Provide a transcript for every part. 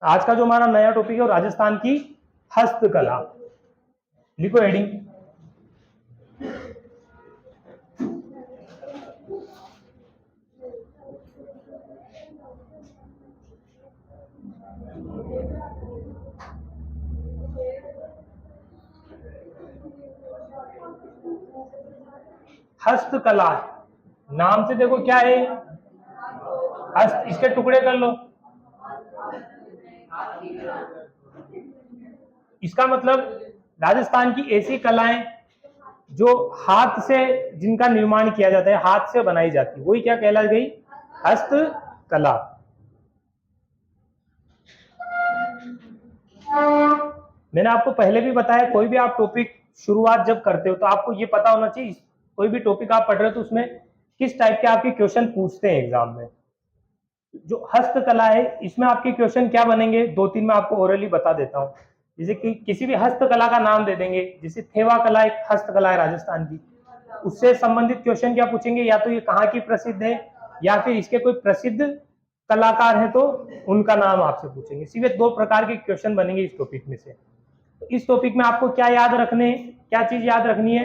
आज का जो हमारा नया टॉपिक है वो राजस्थान की हस्तकला। लिखो हेडिंग। हस्तकला नाम से देखो क्या है, हस्त, इसके टुकड़े कर लो। इसका मतलब राजस्थान की ऐसी कलाएं जो हाथ से, जिनका निर्माण किया जाता है, हाथ से बनाई जाती है, वही क्या कहला गई, हस्तकला। मैंने आपको पहले भी बताया, कोई भी आप टॉपिक शुरुआत जब करते हो तो आपको ये पता होना चाहिए, कोई भी टॉपिक आप पढ़ रहे हो तो उसमें किस टाइप के आपके क्वेश्चन पूछते हैं एग्जाम में। जो हस्तकला है इसमें आपके क्वेश्चन क्या बनेंगे, दो तीन मैं आपको ओरली बता देता हूँ। जैसे कि किसी भी हस्तकला का नाम दे देंगे, जैसे थेवा कला एक हस्तकला है राजस्थान की, उससे संबंधित क्वेश्चन क्या पूछेंगे, या तो ये कहाँ की प्रसिद्ध है या फिर इसके कोई प्रसिद्ध कलाकार है तो उनका नाम आपसे पूछेंगे। सिर्फ दो प्रकार के क्वेश्चन बनेंगे इस टॉपिक में से। तो इस टॉपिक में आपको क्या याद रखने, क्या चीज याद रखनी है,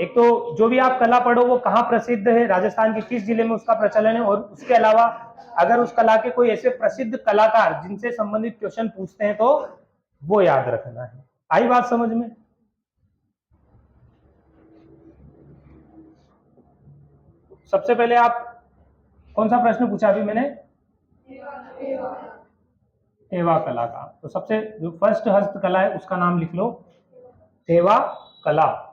एक तो जो भी आप कला पढ़ो वो कहाँ प्रसिद्ध है, राजस्थान के किस जिले में उसका प्रचलन है, और उसके अलावा अगर उस कला के कोई ऐसे प्रसिद्ध कलाकार जिनसे संबंधित क्वेश्चन पूछते हैं तो वो याद रखना है। आई बात समझ में? सबसे पहले आप कौन सा प्रश्न पूछा अभी मैंने, थेवा कला का। तो सबसे जो फर्स्ट हस्तकला है उसका नाम लिख लो, थेवा कला।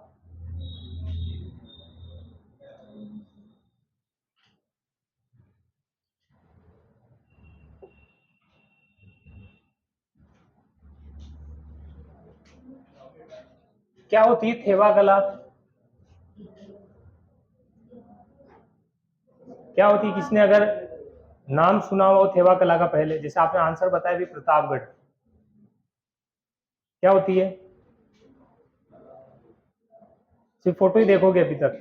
क्या होती है थेवा कला, क्या होती है, किसने अगर नाम सुना हो थेवा कला का पहले, जैसे आपने आंसर बताया भी प्रतापगढ़, क्या होती है? सिर्फ फोटो ही देखोगे अभी तक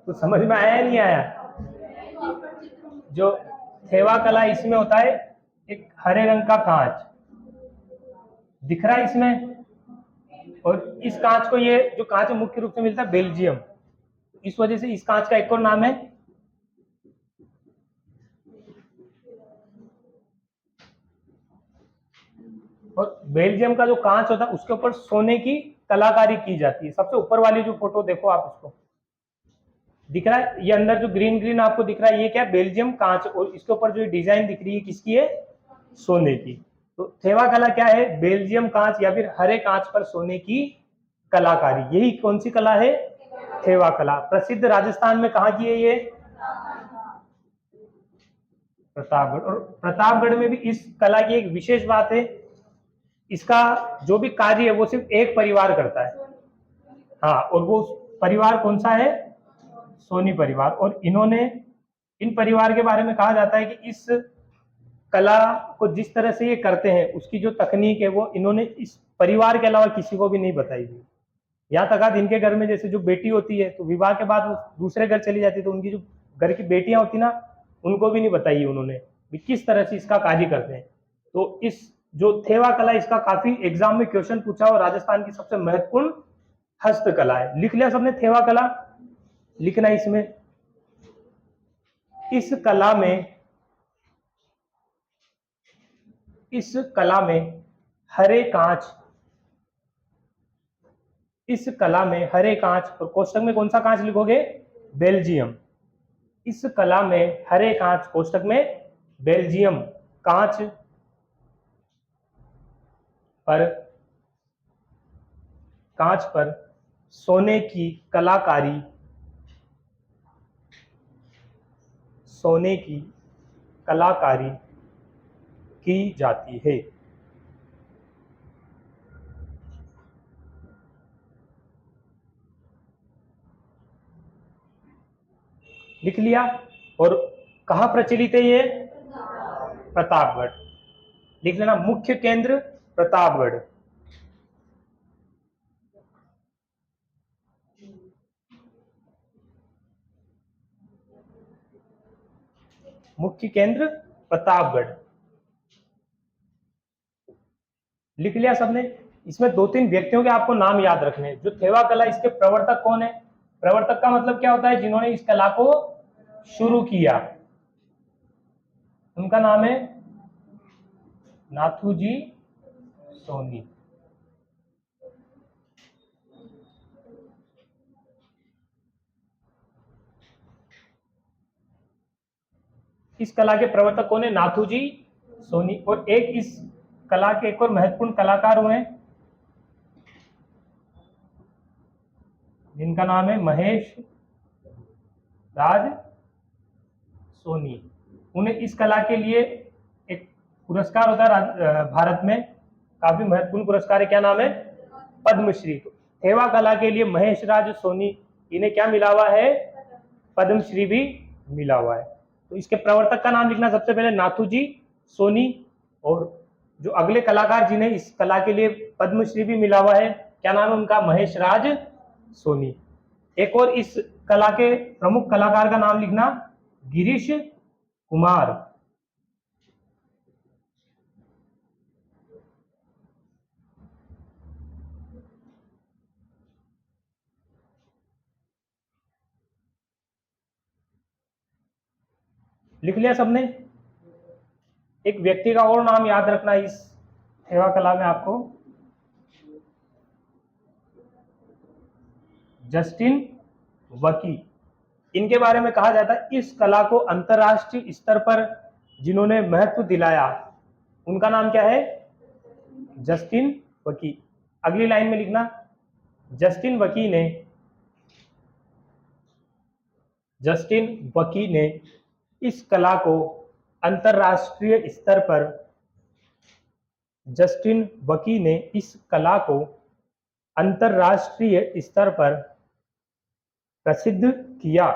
तो समझ में आया या नहीं आया? जो थेवा कला इसमें होता है, एक हरे रंग का कांच दिख रहा है इसमें, और इस कांच को, ये जो कांच मुख्य रूप से मिलता है बेल्जियम, इस वजह से इस कांच का एक और नाम है, और बेल्जियम का जो कांच होता है उसके ऊपर सोने की कलाकारी की जाती है। सबसे ऊपर वाली जो फोटो देखो आप, उसको दिख रहा है, ये अंदर जो ग्रीन ग्रीन आपको दिख रहा है, ये क्या है, बेल्जियम कांच, और इसके ऊपर जो डिजाइन दिख रही है किसकी है, सोने की। तो थेवा कला क्या है, बेल्जियम कांच या फिर हरे कांच पर सोने की कलाकारी, यही कौन सी कला है, थेवा कला। प्रसिद्ध राजस्थान में कहाँ की है ये, प्रतापगढ़। और प्रतापगढ़ में भी इस कला की एक विशेष बात है, इसका जो भी कार्य है वो सिर्फ एक परिवार करता है। हाँ, और वो परिवार कौन सा है, सोनी परिवार। और इन्होंने, इन परिवार के बारे में कहा जाता है कि इस कला को जिस तरह से ये करते हैं, उसकी जो तकनीक है वो इन्होंने इस परिवार के अलावा किसी को भी नहीं बताई हुई। यहाँ तक आज इनके घर में जैसे जो बेटी होती है तो विवाह के बाद वो दूसरे घर चली जाती है, तो उनकी जो घर की बेटियां होती ना, उनको भी नहीं बताई उन्होंने भी किस तरह से इसका कार्य करते हैं। तो इस जो थेवा कला, इसका काफी एग्जाम में क्वेश्चन पूछा और राजस्थान की सबसे महत्वपूर्ण हस्तकला है। लिख लिया सबने थेवा कला? लिखना इसमें, इस कला में, इस कला में हरे कांच, इस कला में हरे कांच, और कोष्टक में कौन सा कांच लिखोगे, बेल्जियम। इस कला में हरे कांच, कोष्टक में बेल्जियम कांच पर, कांच पर सोने की कलाकारी, सोने की कलाकारी की जाती है। लिख लिया? और कहां प्रचलित है ये, प्रतापगढ़। लिख लेना, मुख्य केंद्र प्रतापगढ़। मुख्य केंद्र प्रतापगढ़। लिख लिया सबने? इसमें 2-3 व्यक्तियों के आपको नाम याद रखने हैं। जो थेवा कला, इसके प्रवर्तक कौन है? प्रवर्तक का मतलब क्या होता है? जिन्होंने इस कला को शुरू किया, उनका नाम है नाथूजी सोनी। इस कला के प्रवर्तक कौन है? नाथूजी सोनी। और एक इस कला के एक और महत्वपूर्ण कलाकार हुए जिनका नाम है महेश राज सोनी। उन्हें इस कला के लिए एक पुरस्कार होता है भारत में, काफी महत्वपूर्ण पुरस्कार है। क्या नाम है? पद्मश्री। तो थेवा कला के लिए महेश राज सोनी, इन्हें क्या मिला हुआ है? पद्मश्री भी मिला हुआ है। तो इसके प्रवर्तक का नाम लिखना सबसे पहले, नाथूजी सोनी। और जो अगले कलाकार जिन्हें इस कला के लिए पद्मश्री भी मिला हुआ है, क्या नाम है उनका? महेश राज सोनी। एक और इस कला के प्रमुख कलाकार का नाम लिखना, गिरीश कुमार। लिख लिया सबने? एक व्यक्ति का और नाम याद रखना इस सेवा कला में आपको, जस्टिन वकी। इनके बारे में कहा जाता है इस कला को अंतरराष्ट्रीय स्तर पर जिन्होंने महत्व दिलाया, उनका नाम क्या है? जस्टिन वकी। अगली लाइन में लिखना, जस्टिन वकी ने इस कला को अंतरराष्ट्रीय स्तर पर, जस्टिन वकी ने इस कला को अंतरराष्ट्रीय स्तर पर प्रसिद्ध किया।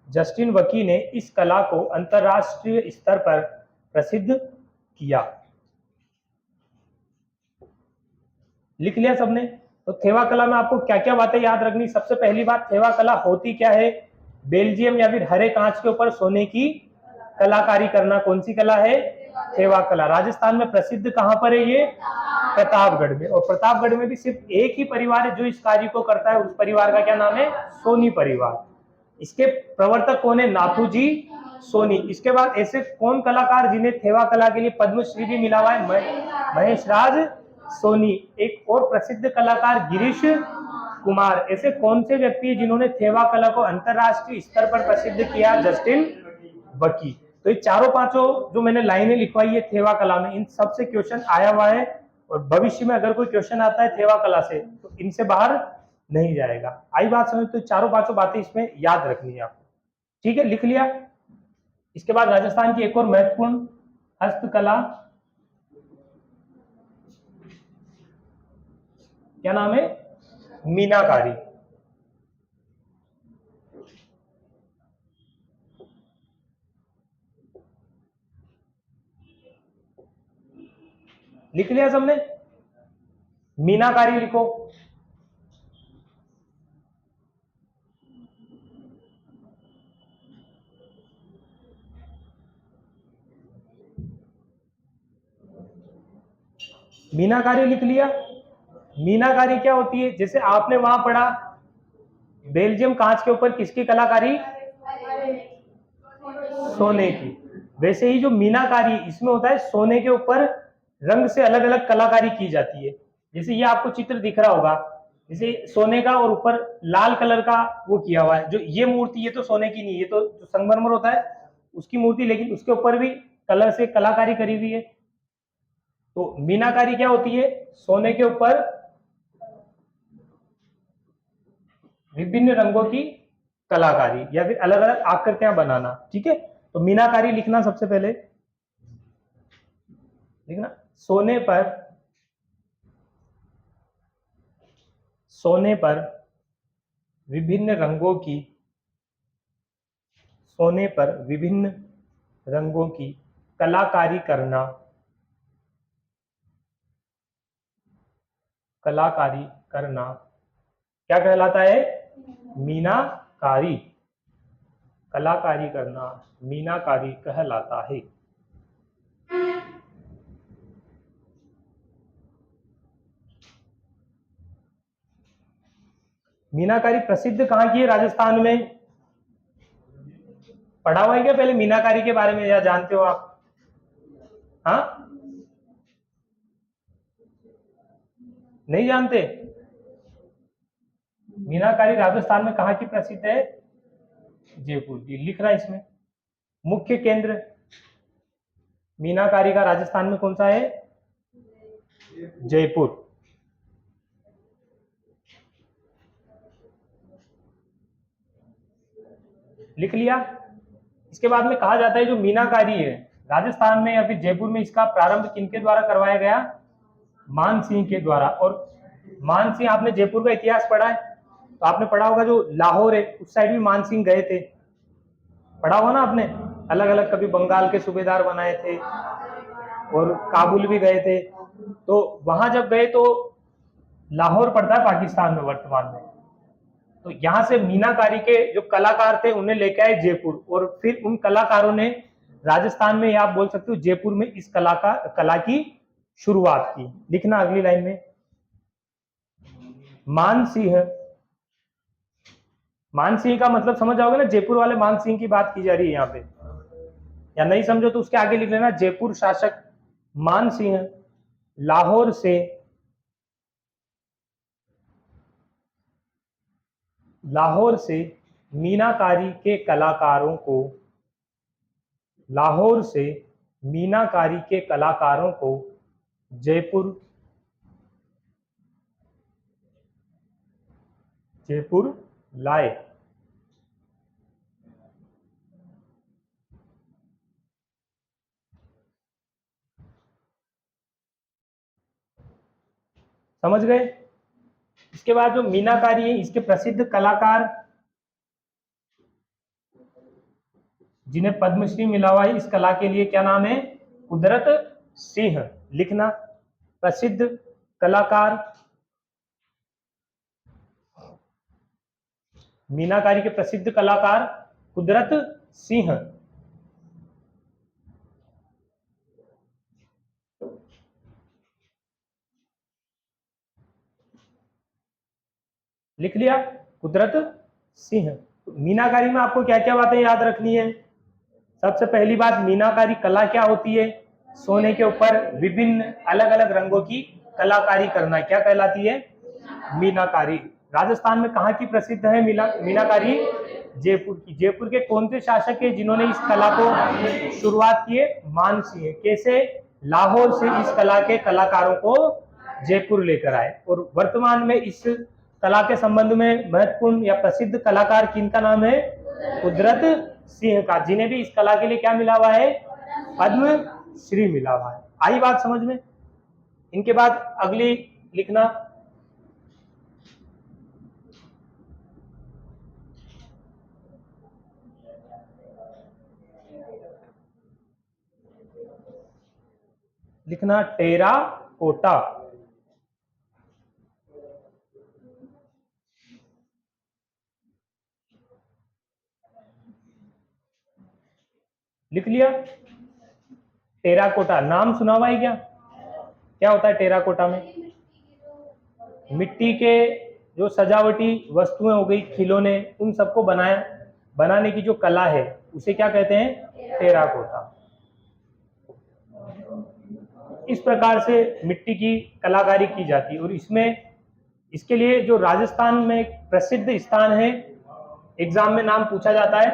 जस्टिन वकी ने इस कला को अंतरराष्ट्रीय स्तर पर प्रसिद्ध किया। लिख लिया सबने? तो थेवा कला में आपको क्या क्या बातें याद रखनी? सबसे पहली बात, थेवा कला होती क्या है? बेल्जियम या फिर हरे कांच के ऊपर सोने की कलाकारी करना। कौन सी कला है? थेवा कला। राजस्थान में प्रसिद्ध कहां पर है ये? प्रतापगढ़ में। और प्रतापगढ़ में भी सिर्फ एक ही परिवार है जो इस कार्य को करता है, उस परिवार का क्या नाम है? सोनी परिवार। इसके प्रवर्तक कौन है? नाथूजी सोनी। इसके बाद ऐसे कौन कलाकार जिन्हें थेवा कला के लिए पद्मश्री भी मिला हुआ है? महेश राज सोनी। एक और प्रसिद्ध कलाकार गिरीश कुमार। ऐसे कौन से व्यक्ति हैं जिन्होंने थेवा कला को अंतरराष्ट्रीय स्तर पर प्रसिद्ध किया? जस्टिन वकी। तो ये चारों पांचों जो मैंने लाइनें लिखवाई है थेवा कला में, इन सबसे क्वेश्चन आया हुआ है। और भविष्य में अगर कोई क्वेश्चन आता है थेवा कला से तो इनसे बाहर नहीं जाएगा। आई बात समझ? तो चारों पांचों बातें इसमें याद रखनी है आपको। ठीक है, लिख लिया? इसके बाद राजस्थान की एक और महत्वपूर्ण हस्तकला, क्या नाम है? मीनाकारी। लिख लिया सबने? मीनाकारी लिखो। मीनाकारी लिख लिया? मीनाकारी क्या होती है? जैसे आपने वहां पढ़ा बेल्जियम कांच के ऊपर किसकी कलाकारी? सोने की। वैसे ही जो मीनाकारी इसमें होता है सोने के ऊपर रंग से अलग अलग कलाकारी की जाती है। जैसे ये आपको चित्र दिख रहा होगा, जैसे सोने का और ऊपर लाल कलर का वो किया हुआ है। जो ये मूर्ति, ये तो सोने की नहीं, ये तो जो संगमरमर होता है उसकी मूर्ति, लेकिन उसके ऊपर भी कलर से कलाकारी करी हुई है। तो मीनाकारी क्या होती है? सोने के ऊपर विभिन्न रंगों की कलाकारी या फिर अलग अलग आकृतियां बनाना। ठीक है, तो मीनाकारी लिखना सबसे पहले। लिखना, सोने पर, सोने पर विभिन्न रंगों की, सोने पर विभिन्न रंगों की कलाकारी करना, कलाकारी करना क्या कहलाता है? मीनाकारी, कलाकारी करना मीनाकारी कहलाता है। मीनाकारी प्रसिद्ध कहाँ की है राजस्थान में? पढ़ा हुआ है क्या पहले मीनाकारी के बारे में, या जानते हो आप? हाँ, नहीं जानते? मीनाकारी राजस्थान में कहाँ की प्रसिद्ध है? जयपुर की। लिख रहा है इसमें। मुख्य केंद्र मीनाकारी का राजस्थान में कौन सा है? जयपुर। लिख लिया। इसके बाद में कहा जाता है जो मीनाकारी है राजस्थान में या फिर जयपुर में, इसका प्रारंभ किनके द्वारा करवाया गया? मान सिंह के द्वारा। और मान सिंह, आपने जयपुर का इतिहास पढ़ा है तो आपने पढ़ा होगा जो लाहौर है उस साइड भी मान सिंह गए थे, पढ़ा होगा ना आपने। अलग अलग, कभी बंगाल के सूबेदार बनाए थे और काबुल भी गए थे। तो वहां जब गए तो लाहौर पड़ता है पाकिस्तान में वर्तमान में, तो यहाँ से मीनाकारी के जो कलाकार थे उन्हें लेके आए जयपुर, और फिर उन कलाकारों ने राजस्थान में, या आप बोल सकते हो जयपुर में, इस कला की शुरुआत की। लिखना अगली लाइन में। मान सिंह, मान सिंह का मतलब समझ जाओगे ना, जयपुर वाले मान सिंह की बात की जा रही है यहाँ पे। या नहीं समझो तो उसके आगे लिख लेना, जयपुर शासक मान सिंह लाहौर से मीनाकारी के कलाकारों को, लाहौर से मीनाकारी के कलाकारों को जयपुर लाए। समझ गए? इसके बाद जो मीनाकारी है, इसके प्रसिद्ध कलाकार जिन्हें पद्मश्री मिला हुआ है इस कला के लिए, क्या नाम है? कुदरत सिंह। लिखना, प्रसिद्ध कलाकार मीनाकारी के प्रसिद्ध कलाकार कुदरत सिंह। लिख लिया, कुदरत सिंह। मीनाकारी में आपको क्या क्या बातें याद रखनी है? सबसे पहली बात, मीनाकारी कला क्या होती है? सोने के ऊपर विभिन्न अलग अलग रंगों की कलाकारी करना क्या कहलाती है? मीनाकारी। राजस्थान में कहाँ की प्रसिद्ध है मीनाकारी? जयपुर की। जयपुर के कौन से शासक है जिन्होंने इस कला को शुरुआत की है? मान सिंह। कैसे? लाहौर से इस कला के कलाकारों को जयपुर लेकर आए। और वर्तमान में इस कला के संबंध में महत्वपूर्ण या प्रसिद्ध कलाकार किनका नाम है? कुदरत सिंह का, जिन्हें भी इस कला के लिए क्या मिला हुआ है? पद्म श्री मिला हुआ है। आई बात समझ में? इनके बाद अगली लिखना, टेरा कोटा। लिख लिया। टेराकोटा नाम सुना हुआ है क्या? क्या होता है टेराकोटा में? मिट्टी के जो सजावटी वस्तुएं हो गई, खिलौने, उन सबको बनाने की जो कला है उसे क्या कहते हैं? टेराकोटा। इस प्रकार से मिट्टी की कलाकारी की जाती है। और इसके लिए जो राजस्थान में एक प्रसिद्ध स्थान है, एग्जाम में नाम पूछा जाता है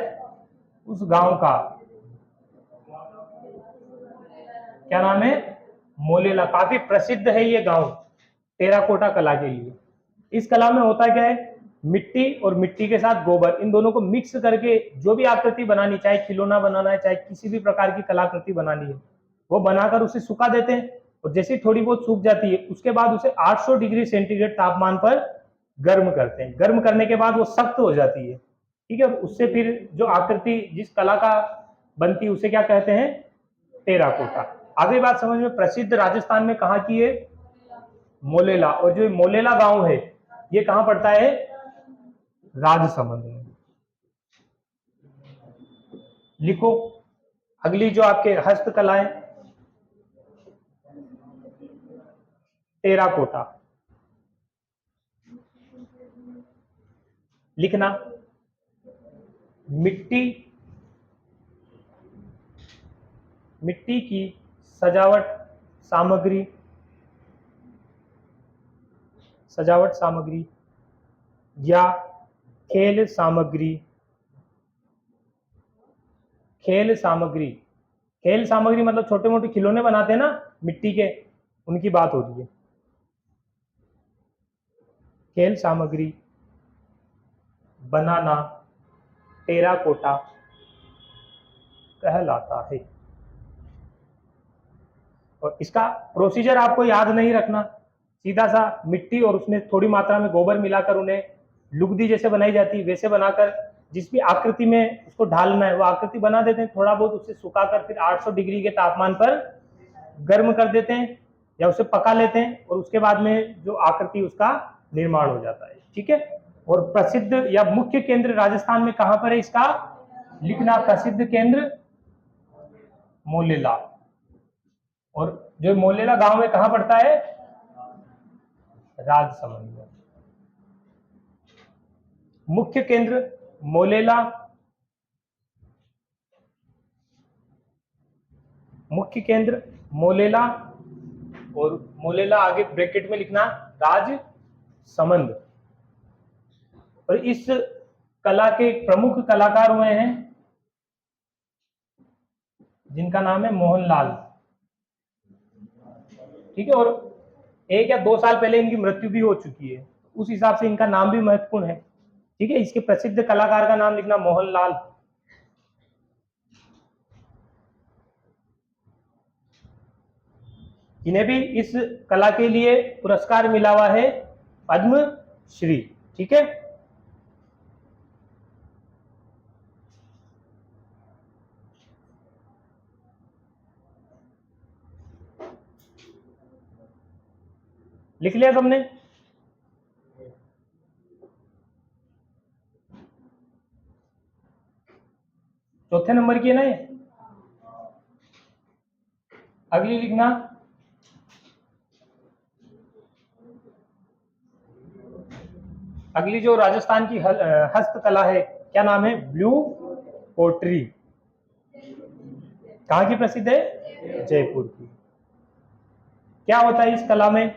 उस गांव का, क्या नाम है? मोलेला। काफी प्रसिद्ध है ये गांव टेराकोटा कला के लिए। इस कला में होता क्या है? मिट्टी और मिट्टी के साथ गोबर, इन दोनों को मिक्स करके जो भी आकृति बनानी, चाहे खिलौना बनाना है, चाहे किसी भी प्रकार की कलाकृति बनानी है, वो बनाकर उसे सुखा देते हैं। और जैसे थोड़ी बहुत सूख जाती है उसके बाद उसे 800 डिग्री सेंटीग्रेड तापमान पर गर्म करते हैं। गर्म करने के बाद वो सख्त हो जाती है, ठीक है। उससे फिर जो आकृति जिस कला का बनती है उसे क्या कहते हैं? टेराकोटा। आगे बात समझ में। प्रसिद्ध राजस्थान में कहाँ की है? मोलेला। और जो मोलेला गांव है ये कहाँ पड़ता है? राजसमंद में। लिखो अगली जो आपके हस्तकलाएं, टेराकोटा। लिखना मिट्टी, मिट्टी की सजावट सामग्री, सजावट सामग्री या खेल सामग्री, खेल सामग्री। खेल सामग्री मतलब छोटे मोटे खिलौने बनाते हैं ना मिट्टी के, उनकी बात हो रही है। खेल सामग्री बनाना टेराकोटा कहलाता है। और इसका प्रोसीजर आपको याद नहीं रखना, सीधा सा मिट्टी और उसमें थोड़ी मात्रा में गोबर मिलाकर उन्हें लुगदी जैसे बनाई जाती है वैसे बनाकर जिस भी आकृति में उसको ढालना है वो आकृति बना देते हैं। थोड़ा बहुत उसे सुखाकर फिर 800 डिग्री के तापमान पर गर्म कर देते हैं या उसे पका लेते हैं और उसके बाद में जो आकृति उसका निर्माण हो जाता है। ठीक है। और प्रसिद्ध या मुख्य केंद्र राजस्थान में कहां पर है इसका? लिखना प्रसिद्ध केंद्र मोलेला। और जो मोलेला गांव में कहां पड़ता है? राजसमंद में। मुख्य केंद्र मोलेला, मुख्य केंद्र मोलेला और मोलेला आगे ब्रैकेट में लिखना राजसमंद। और इस कला के प्रमुख कलाकार हुए हैं जिनका नाम है मोहनलाल। ठीक है। और 1 या 2 साल पहले इनकी मृत्यु भी हो चुकी है, उस हिसाब से इनका नाम भी महत्वपूर्ण है। ठीक है। इसके प्रसिद्ध कलाकार का नाम लिखना मोहनलाल। इन्हें भी इस कला के लिए पुरस्कार मिला हुआ है पद्म श्री। ठीक है। लिख लिया सबने? चौथे नंबर की है ना ये? अगली लिखना अगली जो राजस्थान की हस्तकला है क्या नाम है? Blue pottery. कहां की प्रसिद्ध है? जयपुर की। क्या होता है इस कला में?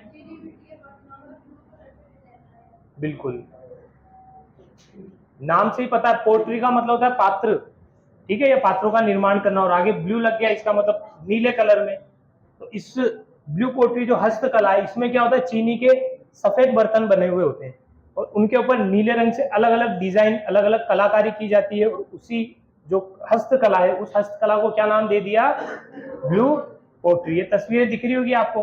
बिल्कुल, नाम से ही पता है, पोट्री का मतलब होता है पात्र। ठीक है। ये पात्रों का निर्माण करना, और आगे ब्लू लग गया इसका मतलब नीले कलर में। तो इस ब्लू पोट्री जो हस्तकला है इसमें क्या होता है? चीनी के सफेद बर्तन बने हुए होते हैं और उनके ऊपर नीले रंग से अलग अलग डिजाइन, अलग अलग कलाकारी की जाती है। और उसी जो हस्तकला है उस हस्तकला को क्या नाम दे दिया? Blue pottery. ये तस्वीरें दिख रही होगी आपको,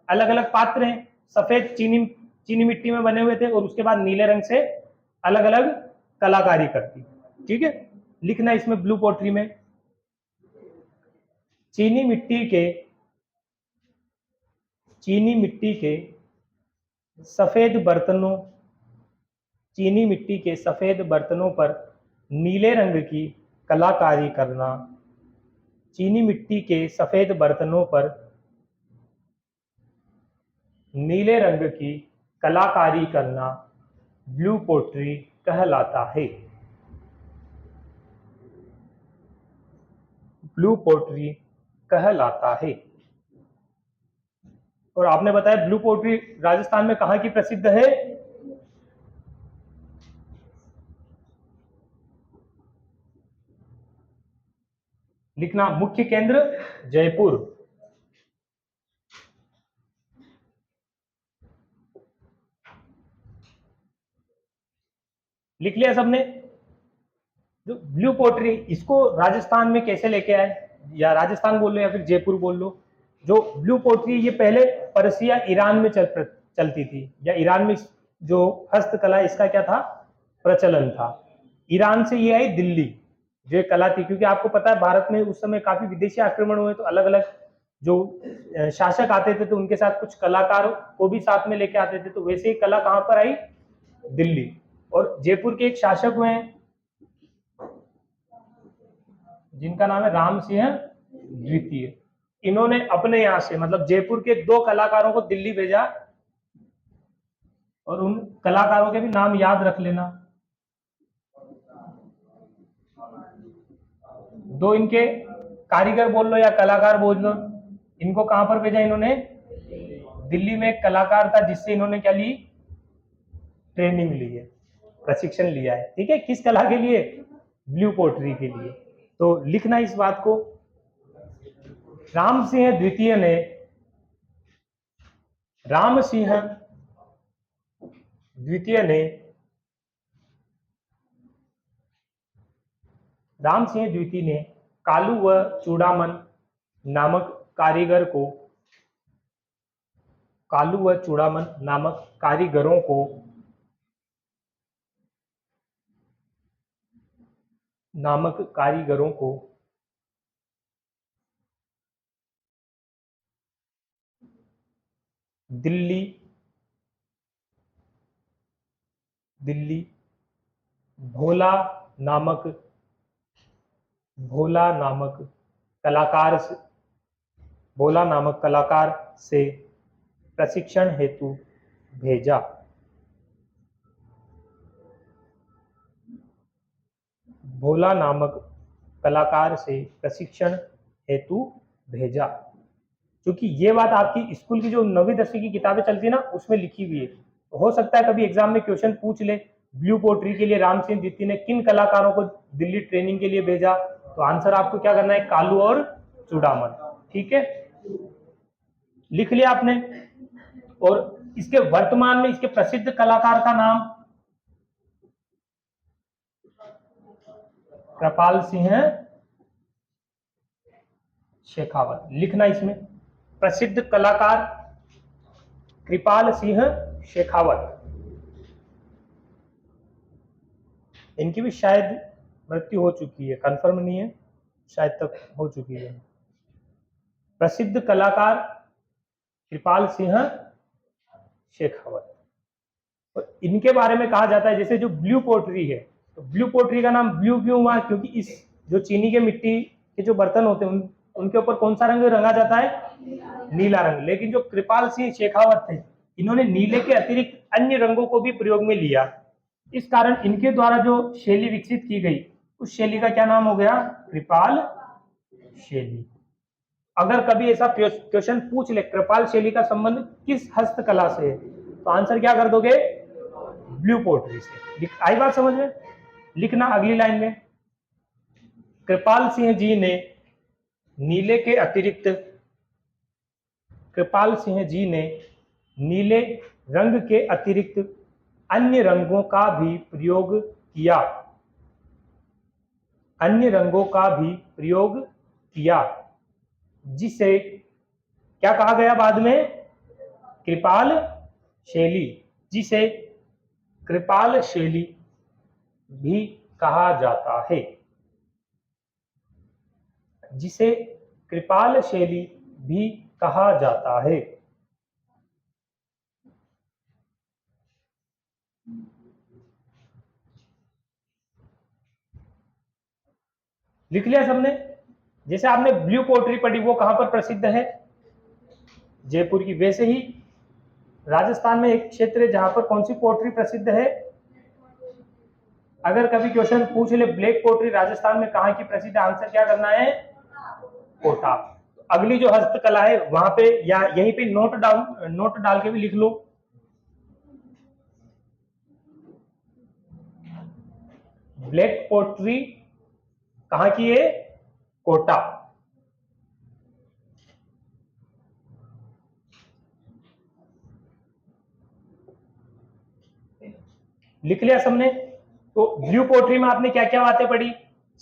अलग अलग पात्र हैं, सफेद चीनी चीनी मिट्टी में बने हुए थे और उसके बाद नीले रंग से अलग अलग कलाकारी करती। ठीक है। लिखना इसमें ब्लू पोट्री में चीनी मिट्टी के सफेद बर्तनों, चीनी मिट्टी के सफेद बर्तनों पर नीले रंग की कलाकारी करना, चीनी मिट्टी के सफेद बर्तनों पर नीले रंग की कलाकारी करना ब्लू पोट्री कहलाता है। ब्लू पोट्री कहलाता है। और आपने बताया ब्लू पोट्री राजस्थान में कहां की प्रसिद्ध है? लिखना मुख्य केंद्र जयपुर। लिख लिया सबने? जो ब्लू पोट्री इसको राजस्थान में कैसे लेके आए, या राजस्थान बोल लो या फिर जयपुर बोल लो। जो ब्लू पोट्री ये पहले पर्सिया ईरान में चलती थी, या ईरान में जो हस्तकला इसका क्या था? प्रचलन था। ईरान से ये आई दिल्ली जो एक कला थी, क्योंकि आपको पता है भारत में उस समय काफी विदेशी आक्रमण हुए, तो अलग अलग जो शासक आते थे तो उनके साथ कुछ कलाकार को भी साथ में लेके आते थे। तो वैसे ही कला कहां पर आई? दिल्ली। और जयपुर के एक शासक हुए हैं जिनका नाम है राम सिंह द्वितीय। इन्होंने अपने यहाँ से मतलब जयपुर के 2 कलाकारों को दिल्ली भेजा, और उन कलाकारों के भी नाम याद रख लेना। 2 इनके कारीगर बोल लो या कलाकार बोल लो, इनको कहां पर भेजा इन्होंने? दिल्ली में एक कलाकार था जिससे इन्होंने क्या ली? ट्रेनिंग ली है, प्रशिक्षण लिया है। ठीक है, किस कला के लिए? ब्लू पोट्री के लिए। तो लिखना इस बात को, राम सिंह द्वितीय ने राम सिंह द्वितीय ने कालू व चूड़ामन नामक कारीगरों को दिल्ली भोला नामक कलाकार से प्रशिक्षण हेतु भेजा। भोला नामक कलाकार से प्रशिक्षण हेतु भेजा। क्योंकि ये बात आपकी स्कूल की जो 9वीं 10वीं की किताबें चलती है ना, उसमें लिखी हुई है। हो सकता है कभी एग्जाम में क्वेश्चन पूछ ले, ब्लू पोट्री के लिए राम सिंह द्वितीय ने किन कलाकारों को दिल्ली ट्रेनिंग के लिए भेजा, तो आंसर आपको क्या करना है? कालू और चूड़ामन। ठीक है, लिख लिया आपने। और इसके वर्तमान में इसके प्रसिद्ध कलाकार का नाम कृपाल सिंह शेखावत। लिखना इसमें, प्रसिद्ध कलाकार कृपाल सिंह शेखावत। इनकी भी शायद मृत्यु हो चुकी है, कंफर्म नहीं है, शायद तक हो चुकी है। प्रसिद्ध कलाकार कृपाल सिंह शेखावत। और इनके बारे में कहा जाता है, जैसे जो ब्लू पोट्री है, तो ब्लू पोट्री का नाम ब्लू क्यों हुआ? क्योंकि इस जो चीनी के मिट्टी के जो बर्तन होते हैं उनके ऊपर कौन सा रंग रंगा जाता है? नीला रंग। लेकिन जो कृपाल सिंह शेखावत थे, इन्होंने नीले के अतिरिक्त अन्य रंगों को भी प्रयोग में लिया। इस कारण इनके द्वारा जो शैली विकसित की गई, उस शैली का क्या नाम हो गया? कृपाल शैली। अगर कभी ऐसा क्वेश्चन पूछ ले, कृपाल शैली का संबंध किस हस्तकला से है, तो आंसर क्या कर दोगे? ब्लू पोट्री से। आई बात समझ में? लिखना अगली लाइन में, कृपाल सिंह जी ने नीले रंग के अतिरिक्त अन्य रंगों का भी प्रयोग किया, जिसे क्या कहा गया बाद में? कृपाल शैली। जिसे कृपाल शैली भी कहा जाता है। जिसे कृपाल शैली भी कहा जाता है। लिख लिया सबने? जैसे आपने ब्लू पोट्री पढ़ी, वो कहां पर प्रसिद्ध है? जयपुर की। वैसे ही राजस्थान में एक क्षेत्र है जहां पर कौन सी पोट्री प्रसिद्ध है? अगर कभी क्वेश्चन पूछ ले ब्लैक पोट्री राजस्थान में कहां की प्रसिद्ध, आंसर क्या करना है? कोटा। अगली जो हस्तकला है वहां पे या यहीं पे नोट डाल के भी लिख लो। ब्लैक पोट्री कहां की है? कोटा। लिख लिया सबने? तो ब्लू पोट्री में आपने क्या क्या बातें पढ़ी?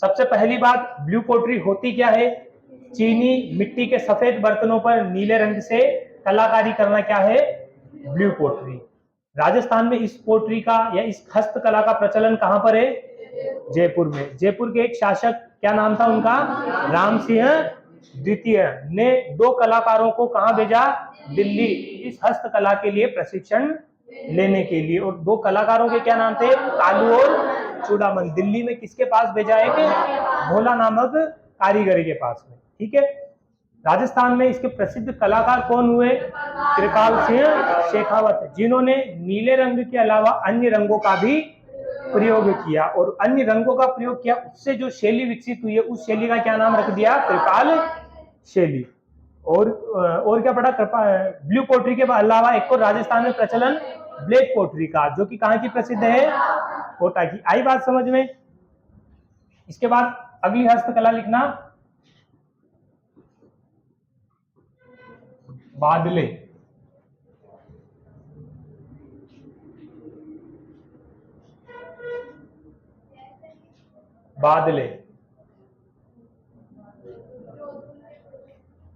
सबसे पहली बात, ब्लू पोट्री होती क्या है? चीनी मिट्टी के सफेद बर्तनों पर नीले रंग से कलाकारी करना क्या है? Blue pottery. राजस्थान में इस पोट्री का या इस हस्तकला का प्रचलन कहां पर है? जयपुर में। जयपुर के एक शासक, क्या नाम था उनका? राम सिंह द्वितीय ने 2 कलाकारों को कहां भेजा? दिल्ली, इस हस्तकला के लिए प्रशिक्षण लेने के लिए। और दो कलाकारों के क्या नाम थे, कालू और चूड़ामन। दिल्ली में किसके पास भेजा है कि भोला नामक कारीगर के पास में। ठीक है। राजस्थान में इसके प्रसिद्ध कलाकार कौन हुए, कृपाल सिंह शेखावत, जिन्होंने नीले रंग के अलावा अन्य रंगों का भी प्रयोग किया। और अन्य रंगों का प्रयोग किया, उससे जो शैली विकसित हुई है उस शैली का क्या नाम रख दिया, कृपाल शैली। और क्या पढ़ा, ब्लू पोट्री के अलावा एक और राजस्थान में प्रचलन ब्लैक पोट्री का, जो कि कहाँ की प्रसिद्ध है, कोटा की। आई बात समझ में। इसके बाद अगली हस्तकला लिखना, बादले। बादले,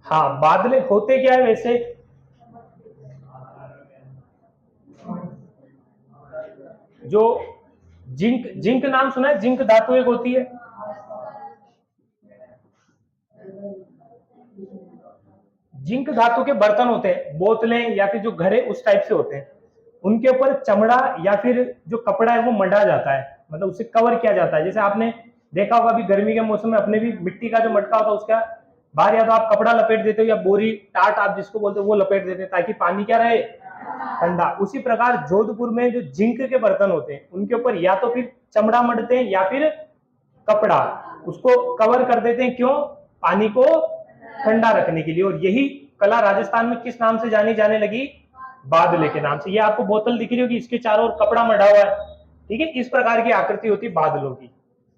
हाँ बादले होते क्या है वैसे, जो जिंक, जिंक नाम सुना है, जिंक धातु एक होती है, जिंक धातु के बर्तन होते हैं, बोतलें या फिर जो घड़े उस टाइप से होते हैं, उनके ऊपर चमड़ा या फिर जो कपड़ा है वो मढ़ा जाता है, मतलब उससे कवर किया जाता है। जैसे आपने देखा होगा अभी गर्मी के मौसम में अपने भी मिट्टी का जो मटका होता है उसका बाहर या तो आप कपड़ा लपेट देते हो या बोरी टाट आप जिसको बोलते हो वो लपेट देते हैं, ताकि पानी क्या रहे, ठंडा। उसी प्रकार जोधपुर में जो जिंक के बर्तन होते हैं उनके ऊपर या तो फिर चमड़ा मढ़ते हैं या फिर कपड़ा उसको कवर कर देते हैं, क्यों, पानी को ठंडा रखने के लिए। और यही कला राजस्थान में किस नाम से जानी जाने लगी, बादले के नाम से। ये आपको बोतल दिख रही होगी, इसके चारों ओर कपड़ा मढ़ा हुआ है। ठीक है, इस प्रकार की आकृति होती है बादलों की।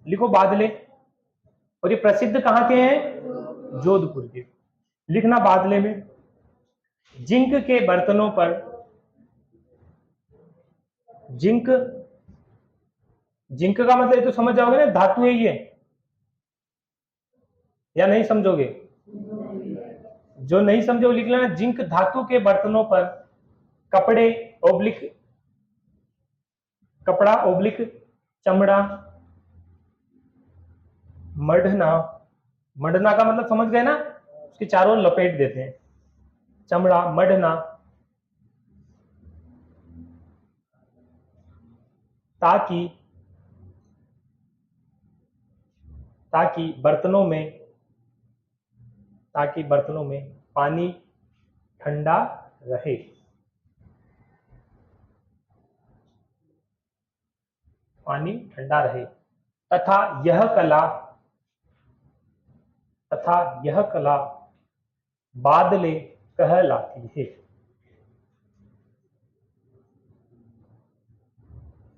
लिखो बादले। और ये प्रसिद्ध कहां के हैं, जोधपुर के। लिखना बादले में, जिंक के बर्तनों पर, जिंक, जिंक का मतलब ये तो समझ जाओगे ना, धातु है ये, या नहीं समझोगे, जो नहीं समझो लिख लेना, जिंक धातु के बर्तनों पर कपड़े ओब्लिक, कपड़ा ओब्लिक चमड़ा मढ़ना, मढ़ना का मतलब समझ गए ना, उसके चारों लपेट देते हैं, चमड़ा मढ़ना, ताकि, ताकि बर्तनों में, ताकि बर्तनों में पानी ठंडा रहे। पानी ठंडा रहे। तथा यह कला, तथा यह कला बादले कहलाती है।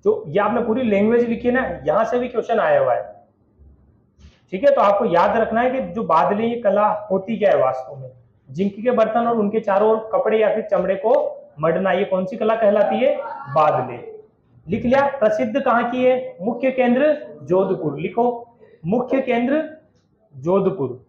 जो ये आपने पूरी लैंग्वेज लिखी है ना, यहां से भी क्वेश्चन आया हुआ है। ठीक है, तो आपको याद रखना है कि जो बादले ये कला होती क्या है वास्तव में, जिंक के बर्तन और उनके चारों ओर कपड़े या फिर चमड़े को मढ़ना, ये कौन सी कला कहलाती है, बादले। लिख लिया। प्रसिद्ध कहां की है, मुख्य केंद्र जोधपुर। लिखो, मुख्य केंद्र जोधपुर।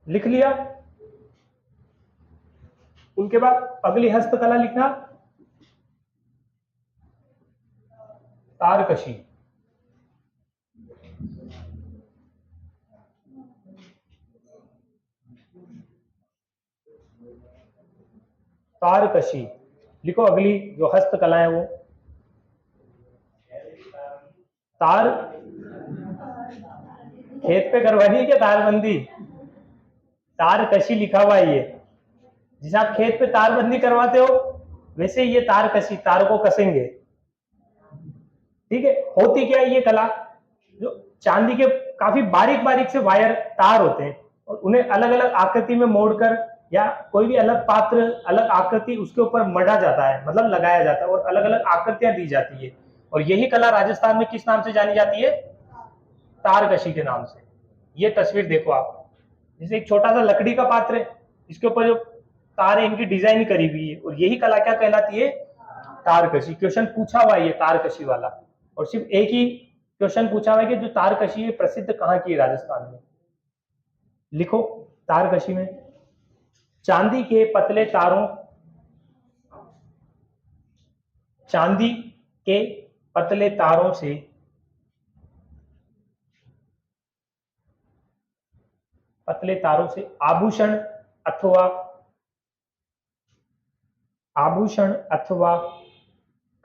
लिख लिया। उनके बाद अगली हस्तकला लिखना, तारकशी। तारकशी। लिखो अगली जो हस्तकला है वो, तार, खेत पे करवानी है क्या तारबंदी, तारकशी लिखा हुआ है ये, जिसे आप खेत पे तारबंदी करवाते हो वैसे ये तारकशी, तार को कसेंगे। ठीक है, होती क्या है ये कला, जो चांदी के काफी बारीक बारीक से वायर तार होते हैं और उन्हें अलग अलग आकृति में मोड़कर या कोई भी अलग पात्र अलग आकृति उसके ऊपर मढ़ा जाता है, मतलब लगाया जाता है और अलग अलग आकृतियां दी जाती है। और यही कला राजस्थान में किस नाम से जानी जाती है, तारकशी के नाम से। ये तस्वीर देखो आप, जैसे एक छोटा सा लकड़ी का पात्र है, इसके ऊपर जो तार है इनकी डिजाइन करी हुई है, और यही कला क्या कहलाती है, तारकशी। क्वेश्चन पूछा हुआ है ये तारकशी वाला, और सिर्फ एक ही क्वेश्चन पूछा हुआ है कि जो तारकशी है प्रसिद्ध कहाँ की है, राजस्थान में। लिखो, तारकशी में चांदी के पतले तारों, चांदी के पतले तारों से आभूषण अथवा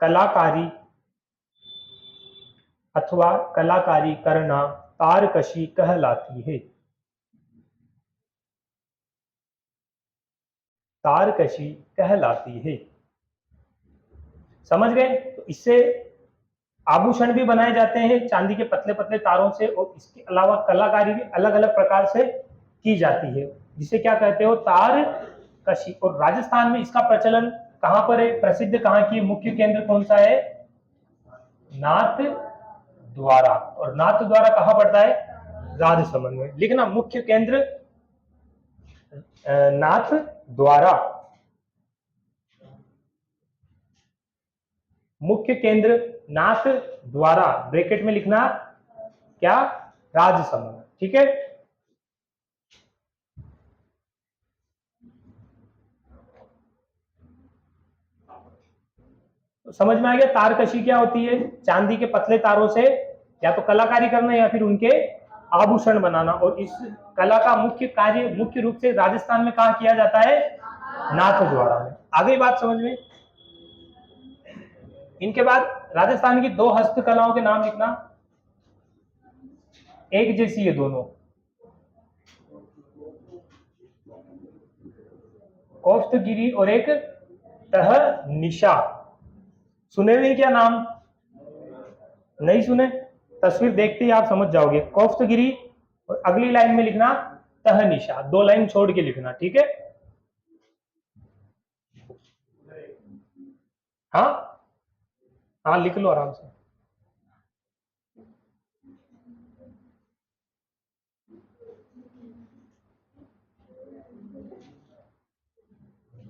कलाकारी करना तारकशी कहलाती है। तारकशी कहलाती है। समझ गए? तो इससे आभूषण भी बनाए जाते हैं चांदी के पतले पतले तारों से, और इसके अलावा कलाकारी भी अलग अलग प्रकार से की जाती है, जिसे क्या कहते हो, तार कशी। और राजस्थान में इसका प्रचलन कहां पर है, प्रसिद्ध कहां की मुख्य केंद्र कौन सा है, नाथ द्वारा। और नाथ द्वारा कहां पड़ता है, राजसमंद में। लिखना मुख्य केंद्र नाथ द्वारा, मुख्य केंद्र नाथ द्वारा, ब्रैकेट में लिखना क्या, राजसमंद। ठीक है। तो समझ में आ गया तारकशी क्या होती है, चांदी के पतले तारों से या तो कलाकारी करना या फिर उनके आभूषण बनाना। और इस कला का मुख्य कार्य मुख्य रूप से राजस्थान में कहा किया जाता है, नाथ द्वारा में। आगे बात समझ में। इनके बाद राजस्थान की दो हस्तकलाओं के नाम लिखना, एक जैसी है दोनों, कोफ्तगिरी और एक तहनीशा। सुने हुए क्या नाम, नहीं सुने, तस्वीर देखते ही आप समझ जाओगे। कोफ्तगिरी और अगली लाइन में लिखना तहनीशा, दो लाइन छोड़ के लिखना, ठीक है। हाँ हाँ, लिख लो आराम से।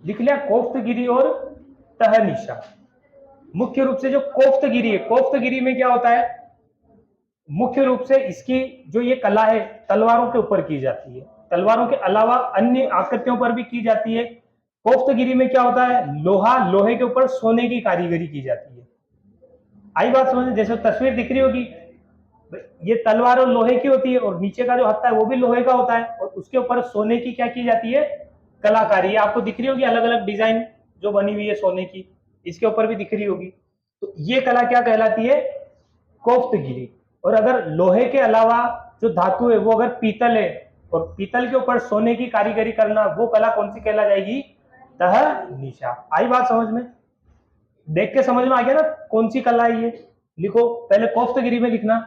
लिख लिया कोफ्तगिरी और तहनीशा। मुख्य रूप से जो कोफ्तगिरी है, कोफ्तगिरी में क्या होता है, मुख्य रूप से इसकी जो ये कला है तलवारों के ऊपर की जाती है, तलवारों के अलावा अन्य आकृतियों पर भी की जाती है। कोफ्तगिरी में क्या होता है, लोहे के ऊपर सोने की कारीगरी की जाती है। आई बात समझ, जैसे तस्वीर दिख रही होगी, ये तलवार और लोहे की होती है, और नीचे का जो हत्था है वो भी लोहे का होता है, और उसके ऊपर सोने की क्या की जाती है, कलाकारी। आपको दिख रही होगी अलग अलग डिजाइन जो बनी हुई है सोने की, इसके ऊपर भी दिख रही होगी। तो ये कला क्या कहलाती है, कोफ्तगिरी। और अगर लोहे के अलावा जो धातु है वो अगर पीतल है, और पीतल के ऊपर सोने की कारीगरी करना, वो कला कौन सी कहला जाएगी, तहनीशा। आई बात समझ में, देख के समझ में आ गया ना कौन सी कला है ये। लिखो पहले कोफ्तगिरी में लिखना,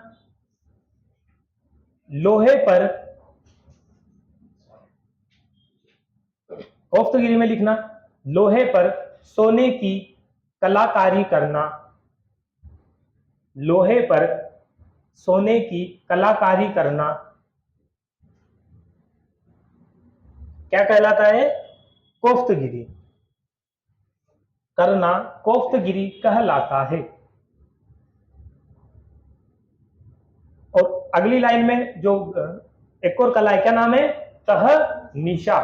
लोहे पर, कोफ्तगिरी में लिखना लोहे पर सोने की कलाकारी करना, लोहे पर सोने की कलाकारी करना क्या कहलाता है, कोफ्तगिरी करना कोफ्तगिरी कहलाता है। और अगली लाइन में जो एक और कला है, क्या नाम है, तहनीशा।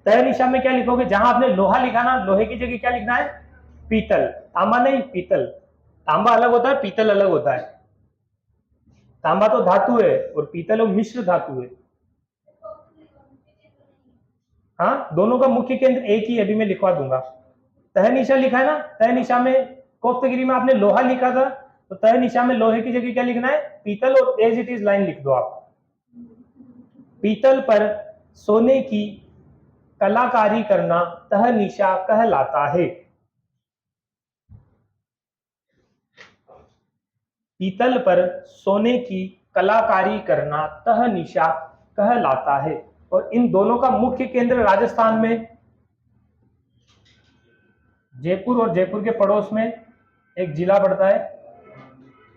तहनीशा में क्या लिखोगे, जहां आपने लोहा लिखा ना, लोहे की जगह क्या लिखना है, पीतल। तांबा नहीं, पीतल। तांबा अलग होता है, पीतल अलग होता है। तांबा तो धातु है और पीतल वो मिश्र धातु है। हाँ, दोनों का मुख्य केंद्र एक ही, अभी मैं लिखवा दूंगा। तहनीशा लिखा है ना, तहनीशा में कोफ्तगिरी में आपने लोहा लिखा था, तो तहनीशा में लोहे की जगह क्या लिखना है, पीतल, और एज इट इज लाइन लिख दो आप, पीतल पर सोने की कलाकारी करना तहनीशा कहलाता है। पीतल पर सोने की कलाकारी करना तहनीशा कहलाता है। और इन दोनों का मुख्य केंद्र राजस्थान में जयपुर, और जयपुर के पड़ोस में एक जिला पड़ता है